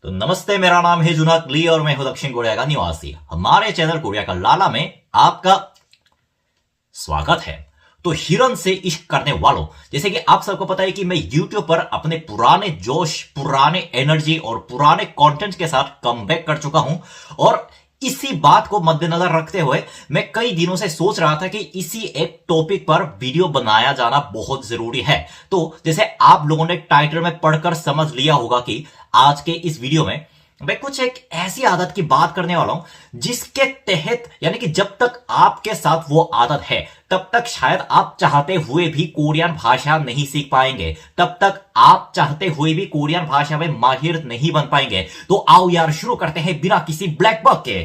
तो नमस्ते, मेरा नाम है जुनाद ली और मैं हूं दक्षिण कोरिया का निवासी। हमारे चैनल कोरिया का लाला में आपका स्वागत है। तो हिरन से इश्क करने वालों, जैसे कि आप सबको पता है कि मैं YouTube पर अपने पुराने जोश, पुराने एनर्जी और पुराने कंटेंट के साथ कमबैक कर चुका हूं और इसी बात को मद्देनजर रखते हुए मैं कई दिनों से सोच रहा था कि इसी एक टॉपिक पर वीडियो बनाया जाना बहुत जरूरी है। तो जैसे आप लोगों ने टाइटल में पढ़कर समझ लिया होगा कि आज के इस वीडियो में मैं कुछ एक ऐसी आदत की बात करने वाला हूं जिसके तहत, यानी कि जब तक आपके साथ वो आदत है तब तक शायद आप चाहते हुए भी कोरियन भाषा नहीं सीख पाएंगे, तब तक आप चाहते हुए भी कोरियन भाषा में माहिर नहीं बन पाएंगे। तो आओ यार, शुरू करते हैं बिना किसी ब्लैक बक के।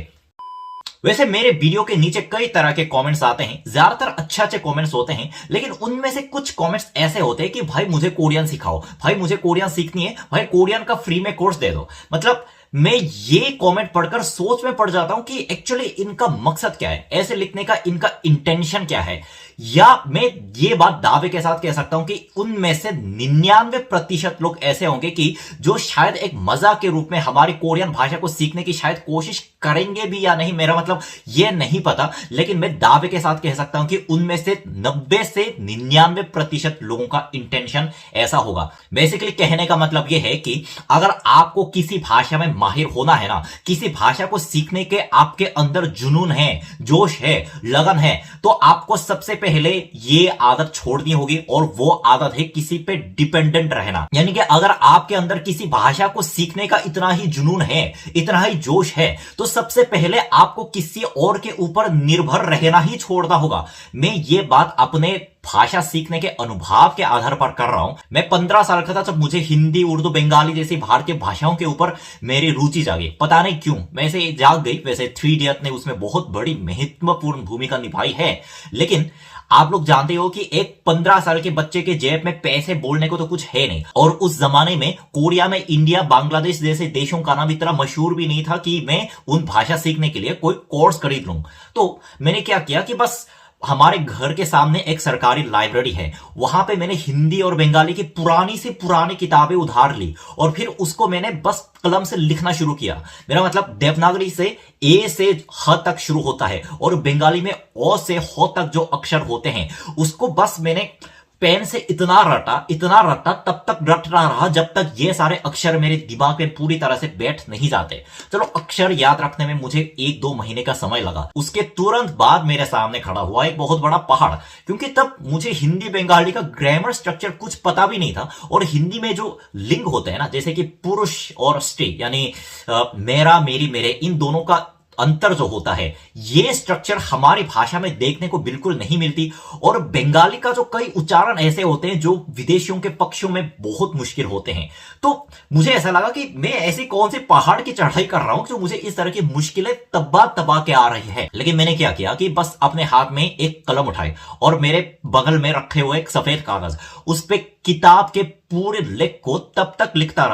वैसे मेरे वीडियो के नीचे कई तरह के कमेंट्स आते हैं, ज्यादातर अच्छे कमेंट्स होते हैं, लेकिन उनमें से कुछ कमेंट्स ऐसे होते हैं कि भाई मुझे कोरियन सिखाओ, भाई मुझे कोरियन सीखनी है, भाई कोरियन का फ्री में कोर्स दे दो। मतलब मैं ये कमेंट पढ़कर सोच में पड़ जाता हूं कि एक्चुअली इनका मकसद क्या है, ऐसे लिखने का इनका इंटेंशन क्या है। या मैं ये बात दावे के साथ कह सकता हूं कि उनमें से 99% लोग ऐसे होंगे कि जो शायद एक मजाक के रूप में हमारी कोरियन भाषा को सीखने की शायद कोशिश करेंगे भी या नहीं, मेरा मतलब ये नहीं पता, लेकिन मैं दावे के साथ कह सकता हूं कि उनमें से 90 से 99% लोगों का इंटेंशन ऐसा होगा। बेसिकली कहने का मतलब यह है कि अगर आपको किसी भाषा में माहिर होना है ना, किसी भाषा को सीखने के आपके अंदर जुनून है, जोश है, लगन है, तो आपको सबसे पहले ये आदत छोड़नी होगी और वो आदत है किसी पे डिपेंडेंट रहना। यानी कि अगर आपके अंदर किसी भाषा को सीखने का इतना ही जुनून है, इतना ही जोश है, तो सबसे पहले आपको किसी और के ऊपर निर्भर रहना ही छोड़ना होगा। मैं ये बात अपने भाषा सीखने के अनुभव के आधार पर कर रहा हूं। मैं 15 साल का था जब मुझे हिंदी, उर्दू, बंगाली जैसी भारतीय भाषाओं के ऊपर मेरी रुचि जागी। पता नहीं क्यों वैसे जाग गई। वैसे 3 इडियट ने उसमें बहुत बड़ी महत्वपूर्ण भूमिका निभाई है, लेकिन आप लोग जानते हो कि एक 15 साल के बच्चे के जेब में पैसे बोलने को तो कुछ है नहीं। और उस जमाने में कोरिया में इंडिया, बांग्लादेश जैसे देशों का नाम इतना मशहूर भी नहीं था कि मैं उन भाषा सीखने के लिए कोई कोर्स खरीद लूं। तो मैंने क्या किया कि बस हमारे घर के सामने एक सरकारी लाइब्रेरी है, वहां पे मैंने हिंदी और बंगाली की पुरानी से पुरानी किताबें उधार ली और फिर उसको मैंने बस कलम से लिखना शुरू किया। मेरा मतलब देवनागरी से ए से ह तक शुरू होता है और बंगाली में ओ से हो तक जो अक्षर होते हैं उसको बस मैंने पेन से इतना रटा, तब तक रट रहा जब तक ये सारे अक्षर मेरे दिमाग में पूरी तरह से बैठ नहीं जाते। चलो, अक्षर याद रखने में मुझे 1-2 महीने का समय लगा। उसके तुरंत बाद मेरे सामने खड़ा हुआ एक बहुत बड़ा पहाड़, क्योंकि तब मुझे हिंदी बंगाली का ग्रामर स्ट्रक्चर कुछ पता भी नहीं था। और हिंदी में जो लिंग होते हैं ना, जैसे कि पुरुष और स्त्री, यानी मेरा, मेरी, मेरे, इन दोनों का अंतर जो होता है, ये स्ट्रक्चर हमारी भाषा में देखने को बिल्कुल नहीं मिलती। और बंगाली का जो कई उच्चारण ऐसे होते हैं जो विदेशियों के पक्षों में बहुत मुश्किल होते हैं। तो मुझे ऐसा लगा कि मैं ऐसी कौन सी पहाड़ की चढ़ाई कर रहा हूं जो मुझे इस तरह की मुश्किलें तबा के आ रही है। लेकिन मैंने क्या किया कि बस अपने हाथ में एक कलम उठाई और मेरे बगल में रखे हुए एक सफेद कागज, उस पे किताब के पूरे लेख को तब तक लिखता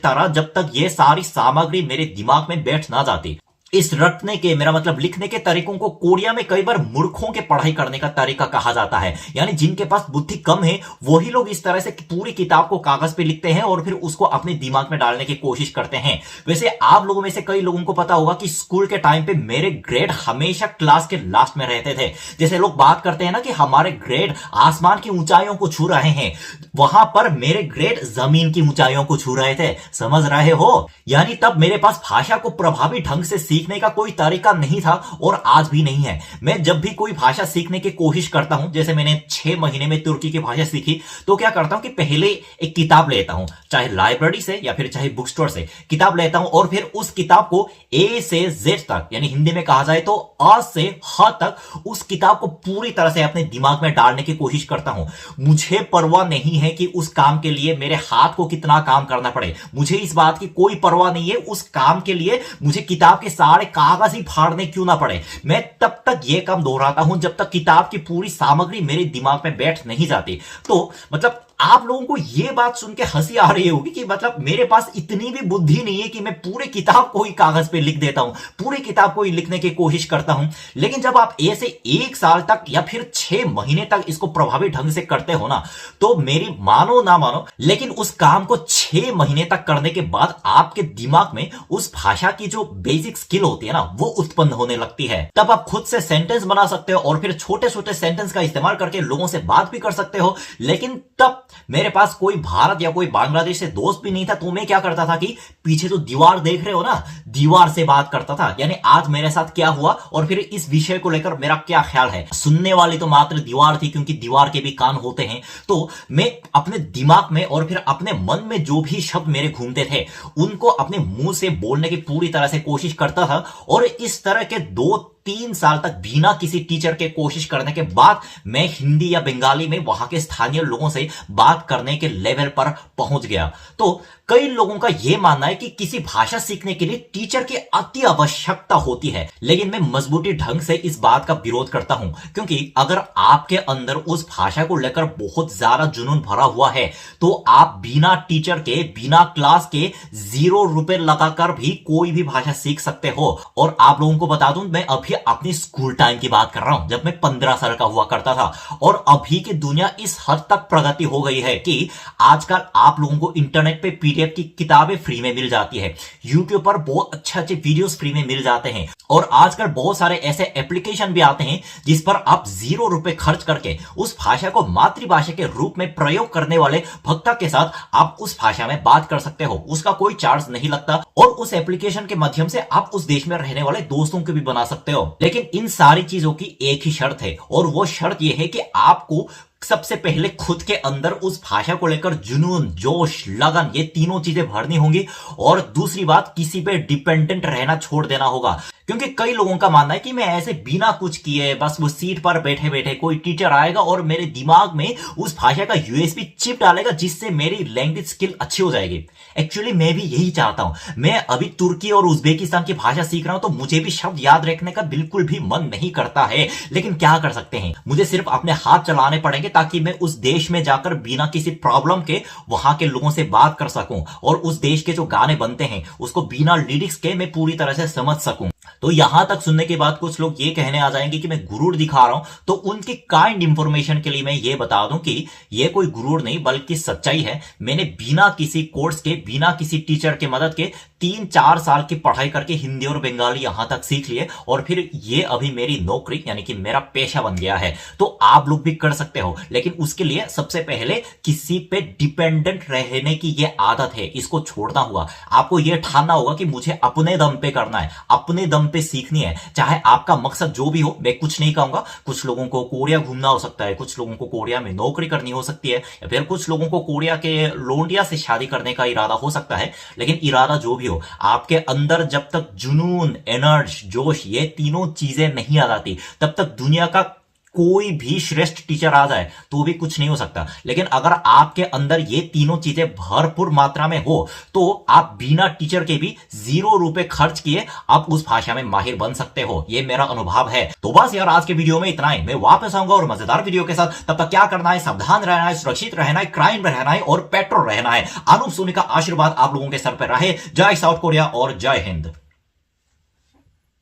रहा जब तक ये सारी सामग्री मेरे दिमाग में बैठ ना जाती। इस रटने के, मेरा मतलब लिखने के तरीकों को कोरिया में कई बार मूर्खों के पढ़ाई करने का तरीका कहा जाता है। यानी जिनके पास बुद्धि कम है वही लोग इस तरह से पूरी किताब को कागज पे लिखते हैं और फिर उसको अपने दिमाग में डालने की कोशिश करते हैं। वैसे आप लोगों में से कई लोगों को पता होगा कि स्कूल के टाइम पे मेरे ग्रेड हमेशा क्लास के लास्ट में रहते थे। जैसे लोग बात करते हैं ना कि हमारे ग्रेड आसमान की ऊंचाइयों को छू रहे हैं, वहां पर मेरे ग्रेड जमीन की ऊंचाइयों को छू रहे थे। समझ रहे हो? यानी तब मेरे पास भाषा को प्रभावी ढंग से सीखने का कोई तरीका नहीं था और आज भी नहीं है। मैं जब भी कोई भाषा सीखने की कोशिश करता हूं, जैसे मैंने 6 महीने में तुर्की की भाषा सीखी, तो क्या करता हूं कि पहले एक किताब लेता हूं, चाहे लाइब्रेरी से या फिर चाहे बुक स्टोर से किताब लेता हूं और फिर उस किताब को ए से जेड तक, यानी हिंदी में कहा जाए तो अ से ह तक, उस किताब को पूरी तरह से अपने दिमाग में डालने की कोशिश करता हूं। मुझे परवाह नहीं है कि उस काम के लिए मेरे हाथ को कितना काम करना पड़े, मुझे इस बात की कोई परवाह नहीं है उस काम के लिए मुझे किताब के सारे कागज ही फाड़ने क्यों ना पड़े। मैं तब तक यह काम दोहराता हूं जब तक किताब की पूरी सामग्री मेरे दिमाग में बैठ नहीं जाती। तो मतलब आप लोगों को यह बात सुन के हंसी आ रही होगी कि मतलब मेरे पास इतनी भी बुद्धि नहीं है कि मैं पूरे किताब को ही कागज पे लिख देता हूं, पूरी किताब को ही लिखने की कोशिश करता हूं। लेकिन जब आप ऐसे 1 साल तक या फिर 6 महीने तक इसको प्रभावी ढंग से करते हो ना, तो मेरी मानो ना मानो लेकिन उस काम को 6 महीने तक करने के बाद आपके दिमाग में उस भाषा की जो बेसिक स्किल होती है ना, वो उत्पन्न होने लगती है। तब आप खुद से सेंटेंस बना सकते हो और फिर छोटे छोटे सेंटेंस का इस्तेमाल करके लोगों से बात भी कर सकते हो। लेकिन तब मेरे पास कोई भारत या कोई बांग्लादेश से दोस्त भी नहीं था, तो मैं क्या करता था कि पीछे जो दीवार देख रहे हो ना, दीवार से बात करता था। यानी आज मेरे साथ क्या हुआ और फिर इस विषय को लेकर मेरा क्या ख्याल है। सुनने वाली तो मात्र दीवार थी, क्योंकि दीवार के भी कान होते हैं। तो मैं अपने दिमाग में और फिर अपने मन में जो भी शब्द मेरे घूमते थे उनको अपने मुंह से बोलने की पूरी तरह से कोशिश करता था। और इस तरह के 2-3 साल तक बिना किसी टीचर के कोशिश करने के बाद मैं हिंदी या बंगाली में वहां के स्थानीय लोगों से बात करने के लेवल पर पहुंच गया। तो कई लोगों का यह मानना है कि किसी भाषा सीखने के लिए टीचर की अति आवश्यकता होती है, लेकिन मैं मजबूती ढंग से इस बात का विरोध करता हूं। क्योंकि अगर आपके अंदर उस भाषा को लेकर बहुत ज्यादा जुनून भरा हुआ है तो आप बिना टीचर के, बिना क्लास के 0 रुपए लगाकर भी कोई भी भाषा सीख सकते हो। और आप लोगों को बता दूं, मैं अभी अपनी स्कूल टाइम की बात कर रहा हूं, जब मैं 15 साल का हुआ करता था। और अभी की दुनिया इस हद तक प्रगति हो गई है कि आजकल आप लोगों को इंटरनेट पे पीडीएफ की किताबें फ्री में मिल जाती है, यूट्यूब पर बहुत अच्छे अच्छे वीडियोस फ्री में मिल जाते हैं। और आजकल बहुत सारे ऐसे एप्लीकेशन भी आते हैं जिस पर आप 0 रुपए खर्च करके उस भाषा को मातृभाषा के रूप में प्रयोग करने वाले वक्ता के साथ आप उस भाषा में बात कर सकते हो। उसका कोई चार्ज नहीं लगता और उस एप्लीकेशन के माध्यम से आप उस देश में रहने वाले दोस्तों को भी बना सकते हो। लेकिन इन सारी चीजों की एक ही शर्त है, और वो शर्त यह है कि आपको सबसे पहले खुद के अंदर उस भाषा को लेकर जुनून, जोश, लगन, ये तीनों चीजें भरनी होंगी। और दूसरी बात, किसी पे डिपेंडेंट रहना छोड़ देना होगा। क्योंकि कई लोगों का मानना है कि मैं ऐसे बिना कुछ किए बस वो सीट पर बैठे बैठे कोई टीचर आएगा और मेरे दिमाग में उस भाषा का यूएसबी चिप डालेगा जिससे मेरी लैंग्वेज स्किल अच्छी हो जाएगी। एक्चुअली मैं भी यही चाहता हूं। मैं अभी तुर्की और उज्बेकिस्तान की भाषा सीख रहा हूं, तो मुझे भी शब्द याद रखने का बिल्कुल भी मन नहीं करता है। लेकिन क्या कर सकते हैं, मुझे सिर्फ अपने हाथ चलाने पड़ेंगे ताकि मैं उस देश में जाकर बिना किसी प्रॉब्लम के वहां के लोगों से बात कर सकूं और उस देश के जो गाने बनते हैं उसको बिना लिरिक्स के मैं पूरी तरह से समझ सकूं। तो यहां तक सुनने के बाद कुछ लोग ये कहने आ जाएंगे कि मैं गुरूर दिखा रहा हूं, तो उनकी काइंड इंफॉर्मेशन के लिए मैं ये बता दूं कि ये कोई गुरूर नहीं बल्कि सच्चाई है। मैंने बिना किसी कोर्स के, बिना किसी टीचर के मदद के 3-4 साल की पढ़ाई करके हिंदी और बंगाली यहां तक सीख लिए और फिर ये अभी मेरी नौकरी यानी कि मेरा पेशा बन गया है। तो आप लोग भी कर सकते हो, लेकिन उसके लिए सबसे पहले किसी पे डिपेंडेंट रहने की ये आदत है, इसको छोड़ना होगा। आपको ये ठानना होगा कि मुझे अपने दम पे करना है, अपने दम पे सीखनी है। चाहे आपका मकसद जो भी हो, मैं कुछ नहीं कहूंगा। कुछ लोगों को कोरिया घूमना हो सकता है, कुछ लोगों को कोरिया में नौकरी करनी हो सकती है, या फिर कुछ लोगों को कोरिया के लोंडिया से शादी करने का इरादा हो सकता है। लेकिन इरादा जो भी हो, आपके अंदर जब तक जुनून, एनर्जी, जोश, ये तीनों चीजें नहीं आ जाती, तब तक दुनिया का कोई भी श्रेष्ठ टीचर आ जाए तो भी कुछ नहीं हो सकता। लेकिन अगर आपके अंदर ये तीनों चीजें भरपूर मात्रा में हो तो आप बिना टीचर के भी 0 रुपए खर्च किए आप उस भाषा में माहिर बन सकते हो। ये मेरा अनुभव है। तो बस यार, आज के वीडियो में इतना ही। मैं वापस आऊंगा और मजेदार वीडियो के साथ। तब तक क्या करना है, सावधान रहना है, सुरक्षित रहना है, क्राइम रहना है और पेट्रोल रहना है। अनूप सोनी का आशीर्वाद आप लोगों के सर पर रहे। जय साउथ कोरिया और जय हिंद।